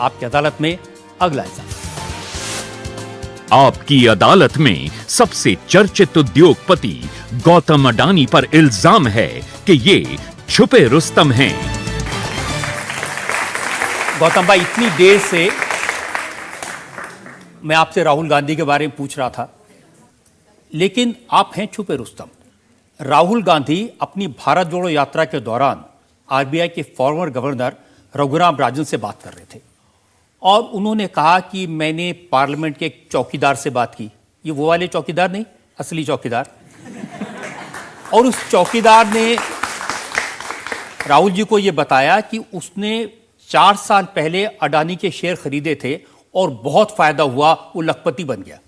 आपकी अदालत में अगला हिस्सा। आपकी अदालत में सबसे चर्चित उद्योगपति गौतम अडानी पर इल्जाम है कि ये छुपे रुस्तम हैं। गौतम भाई, इतनी देर से मैं आपसे राहुल गांधी के बारे में पूछ रहा था, लेकिन आप हैं छुपे रुस्तम। राहुल गांधी अपनी भारत जोड़ो यात्रा के दौरान आरबीआई के फॉर्मर गवर्नर रघुराम राजन से बात कर रहे थे और उन्होंने कहा कि मैंने पार्लियामेंट के एक चौकीदार से बात की। ये वो वाले चौकीदार नहीं, असली चौकीदार। और उस चौकीदार ने राहुल जी को यह बताया कि उसने 4 साल पहले अडानी के शेयर खरीदे थे और बहुत फायदा हुआ, वो लखपति बन गया।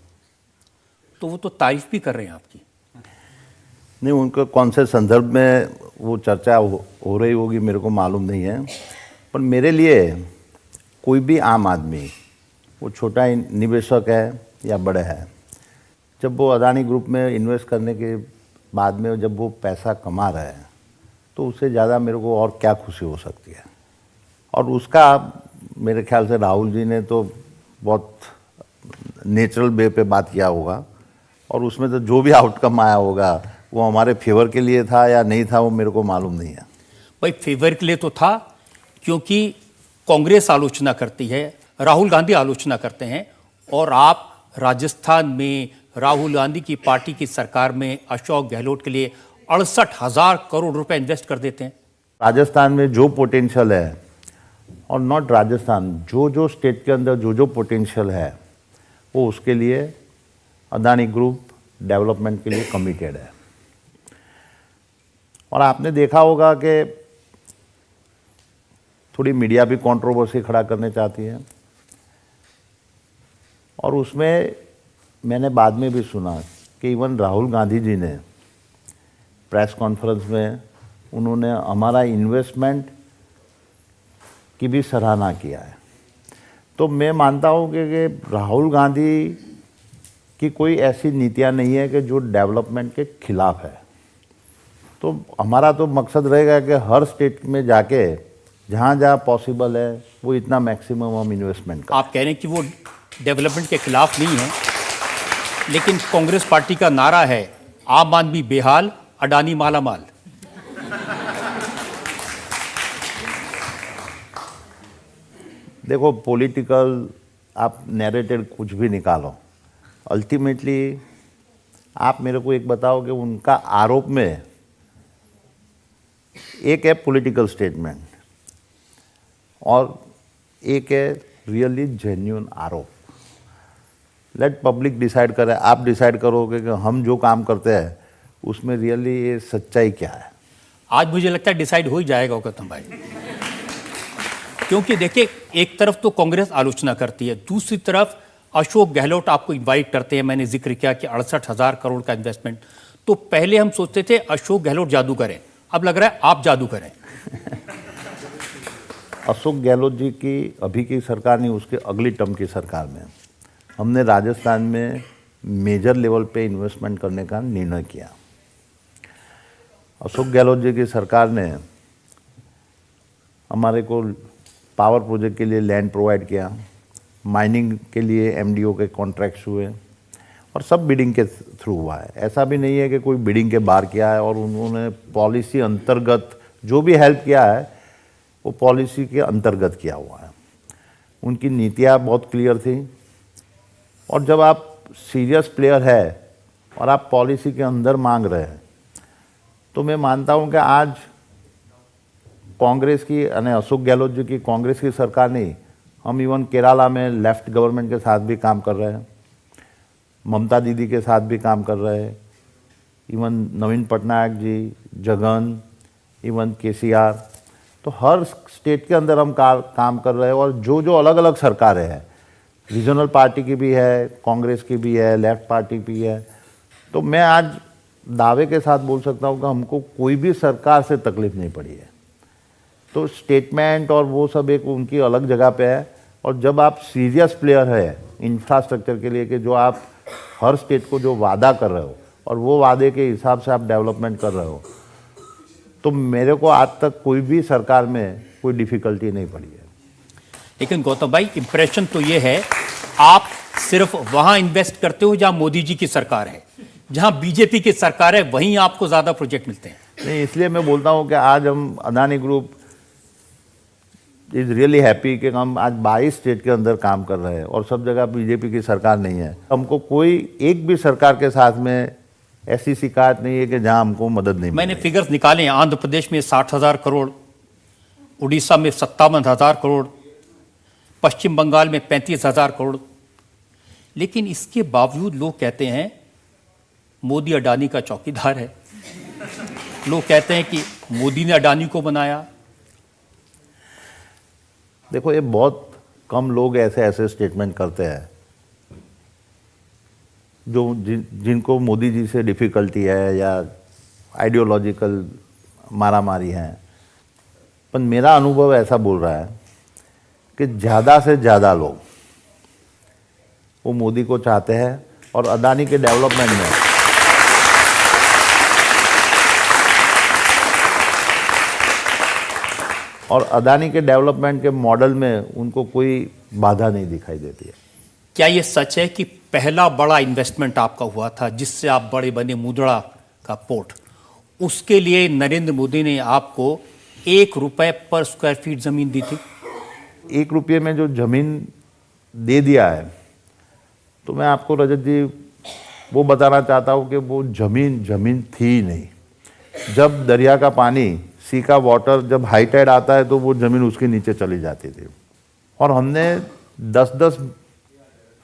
तो वो तो तारीफ भी कर रहे हैं आपकी। नहीं, उनका कौन से संदर्भ में वो चर्चा हो रही होगी मेरे को मालूम नहीं है, पर मेरे लिए कोई भी आम आदमी, वो छोटा निवेशक है या बड़े है, जब वो अडानी ग्रुप में इन्वेस्ट करने के बाद में जब वो पैसा कमा रहे हैं तो उससे ज़्यादा मेरे को और क्या खुशी हो सकती है। और उसका मेरे ख्याल से राहुल जी ने तो बहुत नेचुरल वे पे बात किया होगा और उसमें तो जो भी आउटकम आया होगा वो हमारे फेवर के लिए था या नहीं था वो मेरे को मालूम नहीं है। भाई, फेवर के लिए तो था, क्योंकि कांग्रेस आलोचना करती है, राहुल गांधी आलोचना करते हैं, और आप राजस्थान में राहुल गांधी की पार्टी की सरकार में अशोक गहलोत के लिए 68,000 करोड़ रुपए इन्वेस्ट कर देते हैं। राजस्थान में जो पोटेंशियल है, और नॉट राजस्थान, जो स्टेट के अंदर जो पोटेंशियल है वो उसके लिए अडानी ग्रुप डेवलपमेंट के लिए कमिटेड है। और आपने देखा होगा कि थोड़ी मीडिया भी कंट्रोवर्सी खड़ा करने चाहती है और उसमें मैंने बाद में भी सुना कि इवन राहुल गांधी जी ने प्रेस कॉन्फ्रेंस में उन्होंने हमारा इन्वेस्टमेंट की भी सराहना किया है। तो मैं मानता हूँ कि राहुल गांधी की कोई ऐसी नीतियाँ नहीं है कि जो डेवलपमेंट के खिलाफ है। तो हमारा तो मकसद रहेगा कि हर स्टेट में जाके जहाँ जहाँ पॉसिबल है वो इतना मैक्सिमम हम इन्वेस्टमेंट करें। आप कह रहे हैं कि वो डेवलपमेंट के खिलाफ नहीं है, लेकिन कांग्रेस पार्टी का नारा है आम आदमी बेहाल, अडानी मालामाल। देखो, पॉलिटिकल आप नैरेटिव कुछ भी निकालो, अल्टीमेटली आप मेरे को एक बताओ कि उनका आरोप में एक है पॉलिटिकल स्टेटमेंट और एक है रियली जेन्युइन आरोप। लेट पब्लिक डिसाइड करे, आप डिसाइड करोगे कि हम जो काम करते हैं उसमें रियली ये सच्चाई क्या है। आज मुझे लगता है डिसाइड हो ही जाएगा गौतम भाई, क्योंकि देखिए, एक तरफ तो कांग्रेस आलोचना करती है, दूसरी तरफ अशोक गहलोत आपको इनवाइट करते हैं। मैंने जिक्र किया कि 68,000 करोड़ का इन्वेस्टमेंट। तो पहले हम सोचते थे अशोक गहलोत जादू करें, अब लग रहा है आप जादू करें। अशोक गहलोत जी की अभी की सरकार नहीं, उसके अगली टर्म की सरकार में हमने राजस्थान में मेजर लेवल पे इन्वेस्टमेंट करने का निर्णय किया। अशोक गहलोत जी की सरकार ने हमारे को पावर प्रोजेक्ट के लिए लैंड प्रोवाइड किया, माइनिंग के लिए एमडीओ के कॉन्ट्रैक्ट्स हुए और सब बिडिंग के थ्रू हुआ है। ऐसा भी नहीं है कि कोई बिडिंग के बाहर किया है। और उन्होंने पॉलिसी अंतर्गत जो भी हेल्प किया है वो पॉलिसी के अंतर्गत किया हुआ है। उनकी नीतियाँ बहुत क्लियर थी। और जब आप सीरियस प्लेयर है और आप पॉलिसी के अंदर मांग रहे हैं तो मैं मानता हूं कि आज कांग्रेस की यानी अशोक गहलोत जी की कांग्रेस की सरकार नहीं, हम इवन केरला में लेफ्ट गवर्नमेंट के साथ भी काम कर रहे हैं, ममता दीदी के साथ भी काम कर रहे हैं, इवन नवीन पटनायक जी, जगन, इवन केसीआर। तो हर स्टेट के अंदर हम काम कर रहे हैं। और जो अलग अलग सरकारें हैं, रीजनल पार्टी की भी है, कांग्रेस की भी है, लेफ्ट पार्टी भी है, तो मैं आज दावे के साथ बोल सकता हूँ कि हमको कोई भी सरकार से तकलीफ नहीं पड़ी है। तो स्टेटमेंट और वो सब एक उनकी अलग जगह पे है। और जब आप सीरियस प्लेयर है इंफ्रास्ट्रक्चर के लिए कि जो आप हर स्टेट को जो वादा कर रहे हो और वो वादे के हिसाब से आप डेवलपमेंट कर रहे हो, तो मेरे को आज तक कोई भी सरकार में कोई डिफ़िकल्टी नहीं पड़ी है। लेकिन गौतम भाई इंप्रेशन तो ये है आप सिर्फ वहां इन्वेस्ट करते हो जहां मोदी जी की सरकार है, जहां बीजेपी की सरकार है वहीं आपको ज्यादा प्रोजेक्ट मिलते हैं। नहीं, इसलिए मैं बोलता हूं कि आज हम Adani group is really happy कि हम आज 22 स्टेट के अंदर काम कर रहे हैं और सब जगह बीजेपी की सरकार नहीं है। हमको कोई एक भी सरकार के साथ में ऐसी शिकायत नहीं है कि जहां हमको मदद नहीं मैंने मिली। फिगर्स निकाले हैं, आंध्र प्रदेश में 60,000 करोड़, उड़ीसा में 57,000 करोड़, पश्चिम बंगाल में 35,000 करोड़। लेकिन इसके बावजूद लोग कहते हैं मोदी अडानी का चौकीदार है, लोग कहते हैं कि मोदी ने अडानी को बनाया। देखो, ये बहुत कम लोग ऐसे स्टेटमेंट करते हैं जो जिनको मोदी जी से डिफ़िकल्टी है या आइडियोलॉजिकल मारामारी है। पर मेरा अनुभव ऐसा बोल रहा है कि ज़्यादा से ज़्यादा लोग वो मोदी को चाहते हैं और अदानी के डेवलपमेंट में के मॉडल में उनको कोई बाधा नहीं दिखाई देती है। क्या ये सच है कि पहला बड़ा इन्वेस्टमेंट आपका हुआ था जिससे आप बड़े बने, मुद्रा का पोर्ट, उसके लिए नरेंद्र मोदी ने आपको 1 रुपए पर स्क्वायर फीट जमीन दी थी? 1 रुपये में जो जमीन दे दिया है, तो मैं आपको रजत जी वो बताना चाहता हूँ कि वो जमीन थी ही नहीं। जब दरिया का पानी, सी का वाटर जब हाई टाइड आता है तो वो ज़मीन उसके नीचे चली जाती थी और हमने 10-10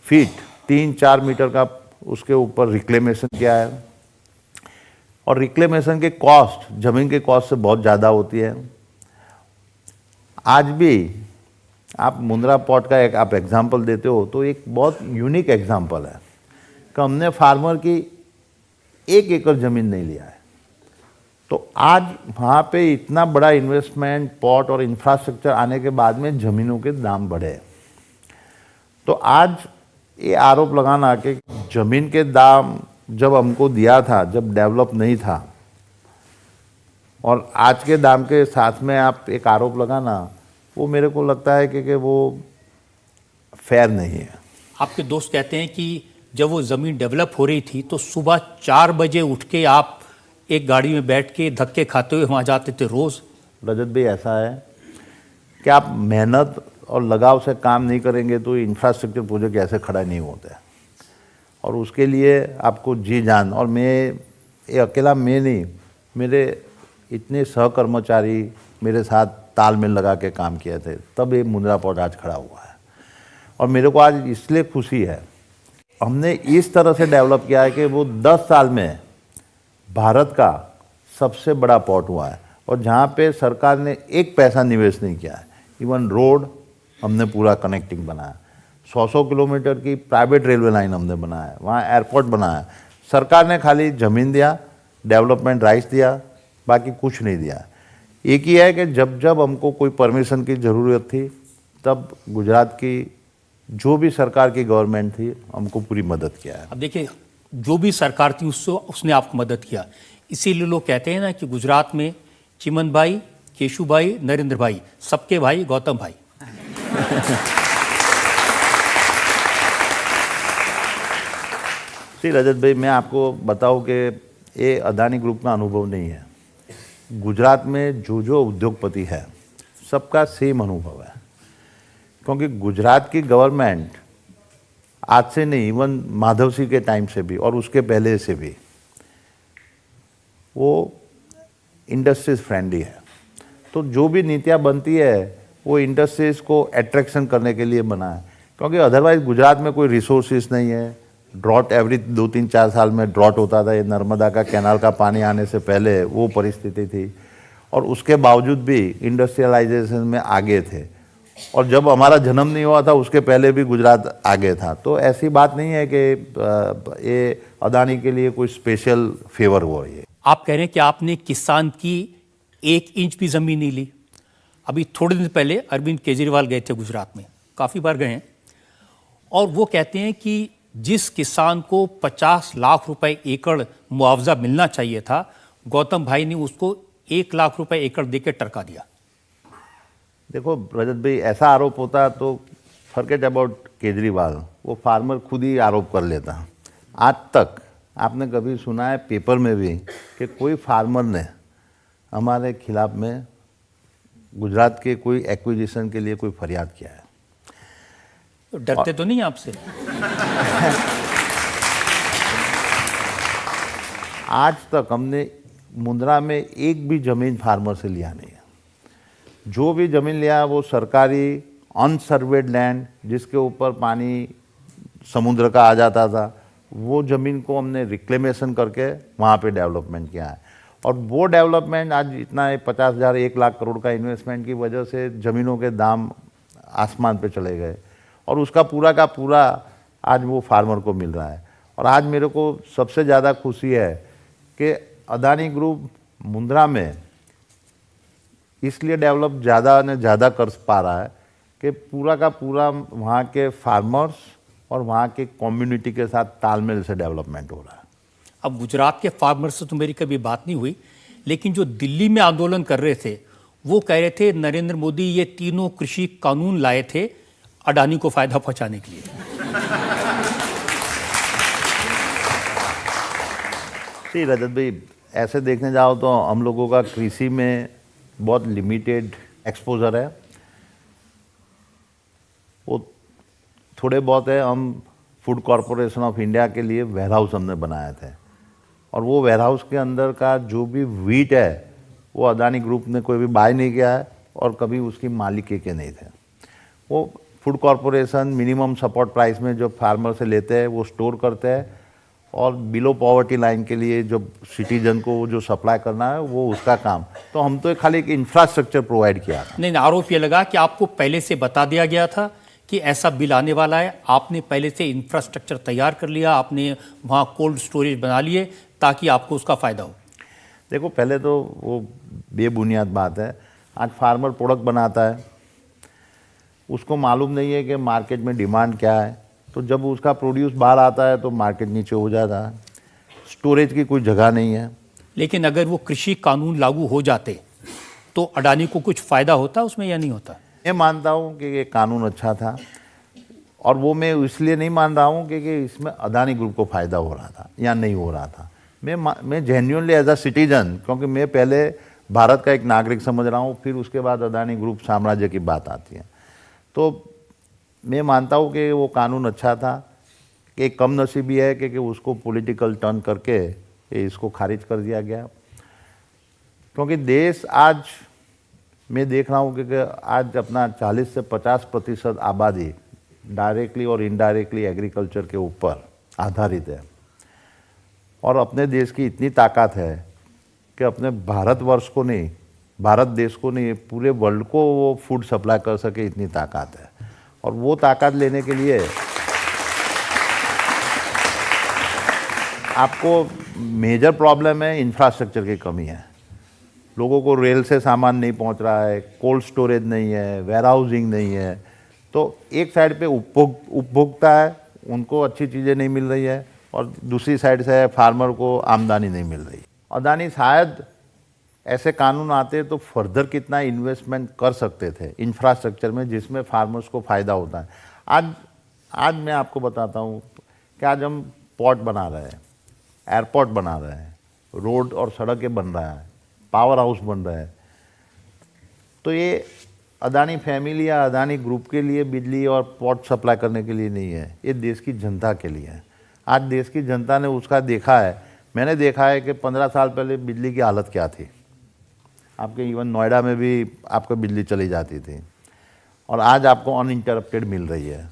फीट 3-4 मीटर का उसके ऊपर रिक्लेमेशन किया है। और रिक्लेमेशन के कॉस्ट ज़मीन के कॉस्ट से बहुत ज़्यादा होती है। आज भी आप मुंद्रा पोर्ट का एक आप एग्जाम्पल देते हो तो एक बहुत यूनिक एग्जाम्पल है कि हमने फार्मर की 1 एकड़ ज़मीन नहीं लिया है। तो आज वहाँ पे इतना बड़ा इन्वेस्टमेंट, पोर्ट और इंफ्रास्ट्रक्चर आने के बाद में ज़मीनों के दाम बढ़े। तो आज ये आरोप लगाना कि ज़मीन के दाम जब हमको दिया था, जब डेवलप नहीं था, और आज के दाम के साथ में आप एक आरोप लगाना, वो मेरे को लगता है कि वो फेयर नहीं है। आपके दोस्त कहते हैं कि जब वो ज़मीन डेवलप हो रही थी तो सुबह 4 बजे उठ के आप एक गाड़ी में बैठ के धक्के खाते हुए वहाँ जाते थे रोज़। रजत भाई, ऐसा है कि आप मेहनत और लगाव से काम नहीं करेंगे तो इंफ्रास्ट्रक्चर प्रोजेक्ट ऐसे खड़ा नहीं होते। और उसके लिए आपको जी जान, और ये अकेला मैं नहीं, मेरे इतने सहकर्मचारी मेरे साथ तालमेल लगा के काम किए थे, तब ये मुंद्रा पोर्ट आज खड़ा हुआ है। और मेरे को आज इसलिए खुशी है, हमने इस तरह से डेवलप किया है कि वो 10 साल में भारत का सबसे बड़ा पोर्ट हुआ है और जहाँ पे सरकार ने 1 पैसा निवेश नहीं किया है। इवन रोड हमने पूरा कनेक्टिंग बनाया, 100 किलोमीटर की प्राइवेट रेलवे लाइन हमने बनाया, वहाँ एयरपोर्ट बनाया। सरकार ने खाली ज़मीन दिया, डेवलपमेंट राइट्स दिया, बाकी कुछ नहीं दिया। एक ही है कि जब हमको कोई परमिशन की ज़रूरत थी तब गुजरात की जो भी सरकार की गवर्नमेंट थी हमको पूरी मदद किया है। अब देखिए, जो भी सरकार थी उसने आपको मदद किया। इसीलिए लोग कहते हैं ना कि गुजरात में चिमन भाई, केशु भाई, नरेंद्र भाई, सबके भाई गौतम भाई। जी रजत भाई, मैं आपको बताऊं कि ये अदानी ग्रुप का अनुभव नहीं है। गुजरात में जो उद्योगपति है सबका सेम अनुभव है, क्योंकि गुजरात की गवर्नमेंट आज से नहीं, इवन माधव सिंह के टाइम से भी और उसके पहले से भी वो इंडस्ट्रीज फ्रेंडली है। तो जो भी नीतियाँ बनती है वो इंडस्ट्रीज को अट्रैक्शन करने के लिए बना है, क्योंकि अदरवाइज गुजरात में कोई रिसोर्सेज नहीं है। ड्रॉट एवरी 2-3-4 साल में ड्रॉट होता था। ये नर्मदा का कैनाल का पानी आने से पहले वो परिस्थिति थी, और उसके बावजूद भी इंडस्ट्रियलाइजेशन में आगे थे। और जब हमारा जन्म नहीं हुआ था उसके पहले भी गुजरात आगे था। तो ऐसी बात नहीं है कि ये अदानी के लिए कोई स्पेशल फेवर हुआ है। आप कह रहे हैं कि आपने किसान की 1 इंच भी ज़मीन नहीं ली। अभी थोड़े दिन पहले अरविंद केजरीवाल गए थे गुजरात में, काफ़ी बार गए हैं, और वो कहते हैं कि जिस किसान को 50 लाख रुपए एकड़ मुआवजा मिलना चाहिए था, गौतम भाई ने उसको 1 लाख रुपए एकड़ देकर टरका दिया। देखो रजत भाई, ऐसा आरोप होता तो फॉरगेट अबाउट केजरीवाल, वो फार्मर खुद ही आरोप कर लेता। आज तक आपने कभी सुना है पेपर में भी कि कोई फार्मर ने हमारे खिलाफ में गुजरात के कोई एक्विजिशन के लिए कोई फरियाद किया है? तो डरते तो नहीं आपसे? आज तक हमने मुंद्रा में एक भी जमीन फार्मर से लिया नहीं है। जो भी जमीन लिया वो सरकारी अनसर्वेड लैंड, जिसके ऊपर पानी समुद्र का आ जाता था, वो ज़मीन को हमने रिक्लेमेशन करके वहाँ पे डेवलपमेंट किया है। और वो डेवलपमेंट आज इतना 50,000 1 लाख करोड़ का इन्वेस्टमेंट की वजह से ज़मीनों के दाम आसमान पे चले गए, और उसका पूरा का पूरा आज वो फार्मर को मिल रहा है। और आज मेरे को सबसे ज़्यादा खुशी है कि अदानी ग्रुप मुंद्रा में इसलिए डेवलप ज़्यादा ने ज़्यादा कर पा रहा है कि पूरा का पूरा वहाँ के फार्मर्स और वहाँ के कम्युनिटी के साथ तालमेल से डेवलपमेंट हो रहा है। अब गुजरात के फार्मर से तो मेरी कभी बात नहीं हुई, लेकिन जो दिल्ली में आंदोलन कर रहे थे वो कह रहे थे नरेंद्र मोदी ये तीनों कृषि कानून लाए थे अडानी को फायदा पहुंचाने के लिए। जी रजत भाई, ऐसे देखने जाओ तो हम लोगों का कृषि में बहुत लिमिटेड एक्सपोजर है। वो थोड़े बहुत है। हम फूड कॉरपोरेशन ऑफ इंडिया के लिए वेयर हाउस हमने बनाए थे, और वो वेयर हाउस के अंदर का जो भी वीट है वो अदानी ग्रुप ने कोई भी बाय नहीं किया है और कभी उसकी मालिकी के नहीं थे। वो food corporation minimum support price में जो फार्मर से लेते हैं वो स्टोर करते हैं, और बिलो पॉवर्टी लाइन के लिए जो सिटीजन को जो सप्लाई करना है वो उसका काम। तो हम तो खाली एक इंफ्रास्ट्रक्चर प्रोवाइड किया था। नहीं, आरोप ये लगा कि आपको पहले से बता दिया गया था कि ऐसा बिल आने वाला है, आपने पहले से इंफ्रास्ट्रक्चर तैयार कर लिया, आपने वहाँ कोल्ड स्टोरेज बना लिए ताकि आपको उसका फ़ायदा हो। देखो, पहले तो वो बेबुनियाद बात है। आज फार्मर प्रोडक्ट बनाता है, उसको मालूम नहीं है कि मार्केट में डिमांड क्या है, तो जब उसका प्रोड्यूस बाहर आता है तो मार्केट नीचे हो जाता है। स्टोरेज की कोई जगह नहीं है। लेकिन अगर वो कृषि कानून लागू हो जाते तो अडानी को कुछ फ़ायदा होता उसमें या नहीं होता? मैं मानता हूँ कि ये कानून अच्छा था, और वो मैं इसलिए नहीं मान रहा हूँ कि इसमें अदानी ग्रुप को फ़ायदा हो रहा था या नहीं हो रहा था। मैं जेन्युइनली एज अ सिटीजन, क्योंकि मैं पहले भारत का एक नागरिक समझ रहा हूँ, फिर उसके बाद अदानी ग्रुप साम्राज्य की बात आती है, तो मैं मानता हूँ कि वो कानून अच्छा था। कि कम नसीबी है कि उसको पॉलिटिकल टर्न करके इसको खारिज कर दिया गया, क्योंकि देश आज मैं देख रहा हूँ कि आज अपना 40 से 50% आबादी डायरेक्टली और इनडायरेक्टली एग्रीकल्चर के ऊपर आधारित है, और अपने देश की इतनी ताकत है कि अपने भारतवर्ष को नहीं, भारत देश को नहीं, पूरे वर्ल्ड को वो फूड सप्लाई कर सके, इतनी ताकत है। और वो ताकत लेने के लिए आपको मेजर प्रॉब्लम है, इंफ्रास्ट्रक्चर की कमी है। लोगों को रेल से सामान नहीं पहुंच रहा है, कोल्ड स्टोरेज नहीं है, वेयर हाउसिंग नहीं है। तो एक साइड पे उपभोक्ता है, उनको अच्छी चीज़ें नहीं मिल रही है, और दूसरी साइड से फार्मर को आमदनी नहीं मिल रही। अदानी शायद ऐसे कानून आते तो फर्दर कितना इन्वेस्टमेंट कर सकते थे इंफ्रास्ट्रक्चर में, जिसमें फार्मर्स को फ़ायदा होता है। आज मैं आपको बताता हूँ कि आज हम पोर्ट बना रहे हैं, एयरपोर्ट बना रहे हैं, रोड और सड़कें बन रहा है, पावर हाउस बन रहे हैं। तो ये अदानी फैमिली या अदानी ग्रुप के लिए बिजली और पोर्ट सप्लाई करने के लिए नहीं है, ये देश की जनता के लिए है। आज देश की जनता ने उसका देखा है। मैंने देखा है कि 15 साल पहले बिजली की हालत क्या थी। आपके इवन नोएडा में भी आपको बिजली चली जाती थी, और आज आपको अनइंटरप्टेड मिल रही है।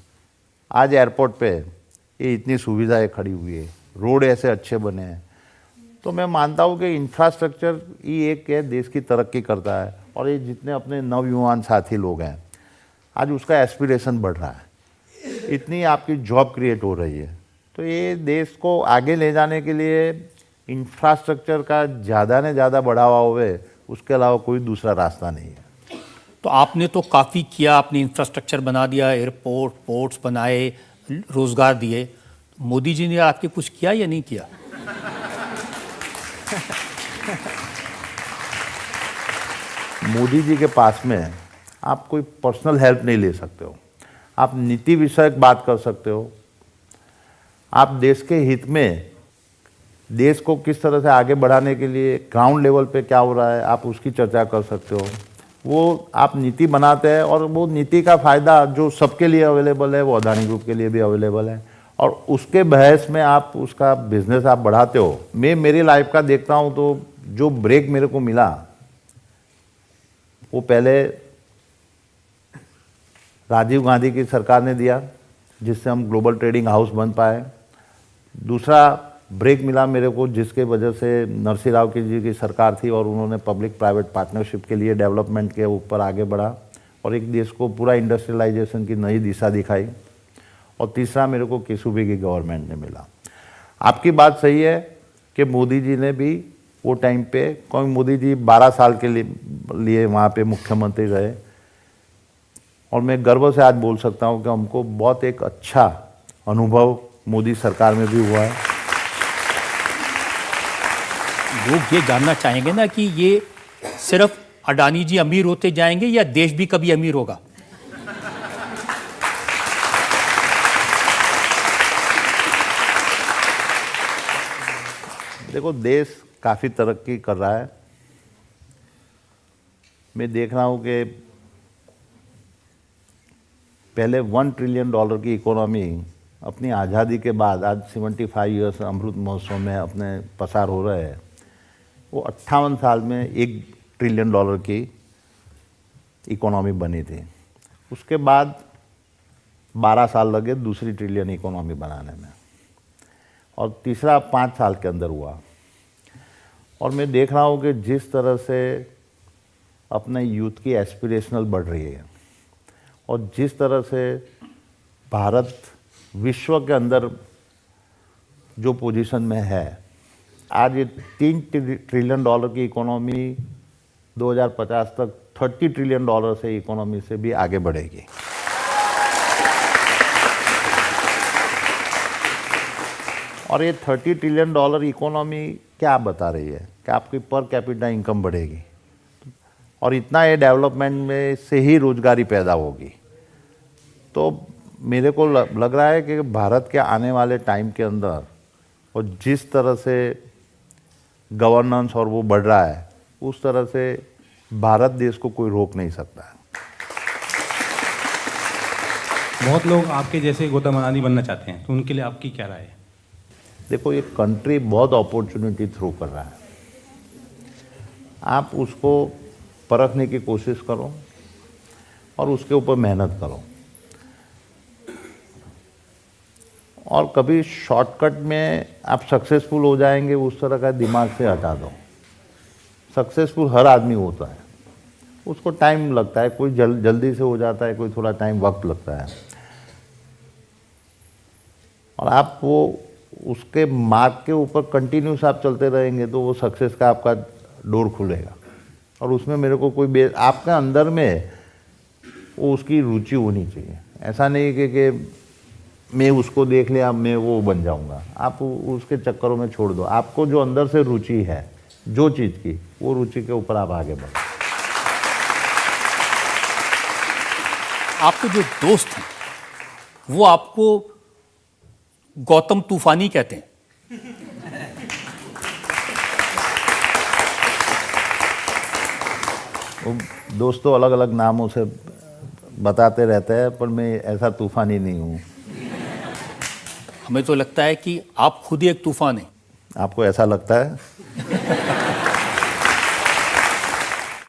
आज एयरपोर्ट पे ये इतनी सुविधाएं खड़ी हुई है, रोड ऐसे अच्छे बने हैं। तो मैं मानता हूँ कि इंफ्रास्ट्रक्चर ही एक है देश की तरक्की करता है, और ये जितने अपने नवयुवान साथी लोग हैं आज उसका एस्पिरेशन बढ़ रहा है, इतनी आपकी जॉब क्रिएट हो रही है। तो ये देश को आगे ले जाने के लिए इंफ्रास्ट्रक्चर का ज़्यादा ने ज़्यादा बढ़ावा होवे, उसके अलावा कोई दूसरा रास्ता नहीं है। तो आपने तो काफ़ी किया, आपने इंफ्रास्ट्रक्चर बना दिया, एयरपोर्ट, पोर्ट्स बनाए, रोजगार दिए। मोदी जी ने आपके कुछ किया या नहीं किया? मोदी जी के पास में आप कोई पर्सनल हेल्प नहीं ले सकते हो, आप नीति विषयक बात कर सकते हो, आप देश के हित में देश को किस तरह से आगे बढ़ाने के लिए ग्राउंड लेवल पे क्या हो रहा है आप उसकी चर्चा कर सकते हो। वो आप नीति बनाते हैं और वो नीति का फ़ायदा जो सबके लिए अवेलेबल है वो अदानी ग्रुप के लिए भी अवेलेबल है, और उसके बहस में आप उसका बिजनेस आप बढ़ाते हो। मैं मेरी लाइफ का देखता हूँ तो जो ब्रेक मेरे को मिला वो पहले राजीव गांधी की सरकार ने दिया, जिससे हम ग्लोबल ट्रेडिंग हाउस बन पाए। दूसरा ब्रेक मिला मेरे को जिसके वजह से नरसिंह राव जी की सरकार थी और उन्होंने पब्लिक प्राइवेट पार्टनरशिप के लिए डेवलपमेंट के ऊपर आगे बढ़ा और एक देश को पूरा इंडस्ट्रियलाइजेशन की नई दिशा दिखाई। और तीसरा मेरे को केसुबे की गवर्नमेंट ने मिला। आपकी बात सही है कि मोदी जी ने भी वो टाइम पे, क्योंकि मोदी जी 12 साल के लिए वहाँ पे मुख्यमंत्री रहे, और मैं गर्व से आज बोल सकता हूँ कि हमको बहुत एक अच्छा अनुभव मोदी सरकार में भी हुआ है। लोग ये जानना चाहेंगे ना कि ये सिर्फ अडानी जी अमीर होते जाएंगे या देश भी कभी अमीर होगा? देखो, देश काफ़ी तरक्की कर रहा है। मैं देख रहा हूँ कि पहले $1 ट्रिलियन की इकोनॉमी अपनी आज़ादी के बाद आज 75 ईयर्स अमृत महोत्सव में अपने पसार हो रहे हैं, वो 58 साल में $1 ट्रिलियन की इकोनॉमी बनी थी। उसके बाद 12 साल लगे दूसरी ट्रिलियन इकोनॉमी बनाने में, और तीसरा 5 साल के अंदर हुआ। और मैं देख रहा हूँ कि जिस तरह से अपने यूथ की एस्पिरेशनल बढ़ रही है और जिस तरह से भारत विश्व के अंदर जो पोजीशन में है, आज ये $3 ट्रिलियन की इकोनॉमी 2050 तक $30 ट्रिलियन से इकोनॉमी से भी आगे बढ़ेगी। और ये $30 ट्रिलियन इकोनॉमी क्या बता रही है कि आपकी पर कैपिटा इनकम बढ़ेगी, और इतना ये डेवलपमेंट में से ही रोजगारी पैदा होगी। तो मेरे को लग रहा है कि भारत के आने वाले टाइम के अंदर और जिस तरह से गवर्नेंस और वो बढ़ रहा है, उस तरह से भारत देश को कोई रोक नहीं सकता है। बहुत लोग आपके जैसे गौतम अडानी बनना चाहते हैं, तो उनके लिए आपकी क्या राय है? देखो, ये कंट्री बहुत अपॉर्चुनिटी थ्रू कर रहा है, आप उसको परखने की कोशिश करो और उसके ऊपर मेहनत करो, और कभी शॉर्टकट में आप सक्सेसफुल हो जाएंगे उस तरह का दिमाग से हटा दो। सक्सेसफुल हर आदमी होता है, उसको टाइम लगता है, कोई जल्दी से हो जाता है, कोई थोड़ा टाइम वक्त लगता है, और आप वो उसके मार्ग के ऊपर कंटिन्यूस आप चलते रहेंगे तो वो सक्सेस का आपका डोर खुलेगा। और उसमें मेरे को कोई आपके अंदर में वो उसकी रुचि होनी चाहिए। ऐसा नहीं कि मैं उसको देख लिया मैं वो बन जाऊंगा, आप उसके चक्करों में छोड़ दो। आपको जो अंदर से रुचि है जो चीज़ की, वो रुचि के ऊपर आप आगे बढ़ो। आपके जो दोस्त हैं वो आपको गौतम तूफानी कहते हैं। वो दोस्तों अलग अलग नामों से बताते रहते हैं, पर मैं ऐसा तूफानी नहीं हूँ। हमें तो लगता है कि आप खुद ही एक तूफान हैं। आपको ऐसा लगता है?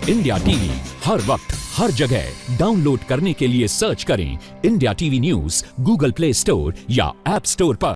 इंडिया टीवी हर वक्त हर जगह डाउनलोड करने के लिए सर्च करें India TV news Google play store या ऐप स्टोर पर।